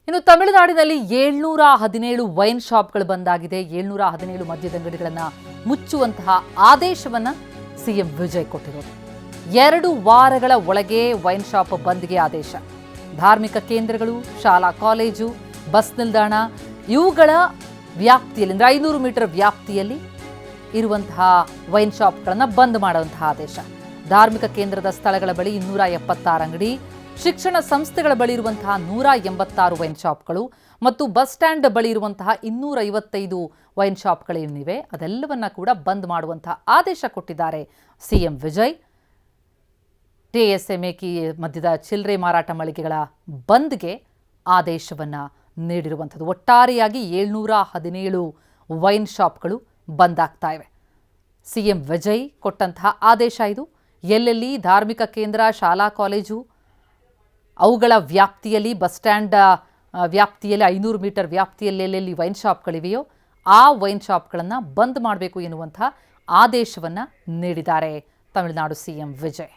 ಇನ್ನು ತಮಿಳುನಾಡಿನಲ್ಲಿ 717 ವೈನ್ ಶಾಪ್ಗಳು ಬಂದಾಗಿದೆ. 717 ಮದ್ಯದಂಗಡಿಗಳನ್ನು ಮುಚ್ಚುವಂತಹ ಆದೇಶವನ್ನು ಸಿಎಂ ವಿಜಯ್ ಕೊಟ್ಟಿರೋದು. 2 ವಾರಗಳ ಒಳಗೆ ವೈನ್ ಶಾಪ್ ಬಂದ್ಗೆ ಆದೇಶ. ಧಾರ್ಮಿಕ ಕೇಂದ್ರಗಳು, ಶಾಲಾ ಕಾಲೇಜು, ಬಸ್ ನಿಲ್ದಾಣ ಇವುಗಳ ವ್ಯಾಪ್ತಿಯಲ್ಲಿ ಅಂದರೆ 500 ಮೀಟರ್ ವ್ಯಾಪ್ತಿಯಲ್ಲಿ ಇರುವಂತಹ ವೈನ್ ಶಾಪ್ಗಳನ್ನು ಬಂದ್ ಮಾಡುವಂತಹ ಆದೇಶ. ಧಾರ್ಮಿಕ ಕೇಂದ್ರದ ಸ್ಥಳಗಳ ಬಳಿ 276 ಅಂಗಡಿ, ಶಿಕ್ಷಣ ಸಂಸ್ಥೆಗಳ ಬಳಿ ಇರುವಂತಹ 186 ವೈನ್ ಶಾಪ್ಗಳು ಮತ್ತು ಬಸ್ ಸ್ಟ್ಯಾಂಡ್ ಬಳಿ ಇರುವಂತಹ 255 ವೈನ್ ಶಾಪ್ಗಳೇನಿವೆ ಅದೆಲ್ಲವನ್ನ ಕೂಡ ಬಂದ್ ಮಾಡುವಂತಹ ಆದೇಶ ಕೊಟ್ಟಿದ್ದಾರೆ ಸಿಎಂ ವಿಜಯ್. ಟಿಎಸ್ಎಂಎಕಿ ಮಧ್ಯದ ಚಿಲ್ಲರೆ ಮಾರಾಟ ಮಳಿಗೆಗಳ ಬಂದ್ಗೆ ಆದೇಶವನ್ನು ನೀಡಿರುವಂಥದ್ದು. ಒಟ್ಟಾರೆಯಾಗಿ 717 ವೈನ್ ಶಾಪ್ಗಳು ಬಂದ್ ಆಗ್ತಾ ಇವೆ. ಸಿಎಂ ವಿಜಯ್ ಕೊಟ್ಟಂತಹ ಆದೇಶ ಇದು. ಎಲ್ಲೆಲ್ಲಿ ಧಾರ್ಮಿಕ ಕೇಂದ್ರ, ಶಾಲಾ ಕಾಲೇಜು ಅವುಗಳ ವ್ಯಾಪ್ತಿಯಲ್ಲಿ, ಬಸ್ ಸ್ಟ್ಯಾಂಡ್ ವ್ಯಾಪ್ತಿಯಲ್ಲಿ, 500 ಮೀಟರ್ ವ್ಯಾಪ್ತಿಯಲ್ಲಿ ಎಲ್ಲೆಲ್ಲಿ ವೈನ್ ಶಾಪ್ಗಳಿವೆಯೋ ಆ ವೈನ್ ಶಾಪ್ಗಳನ್ನು ಬಂದ್ ಮಾಡಬೇಕು ಎನ್ನುವಂಥ ಆದೇಶವನ್ನು ನೀಡಿದ್ದಾರೆ ತಮಿಳುನಾಡು ಸಿಎಂ ವಿಜಯ್.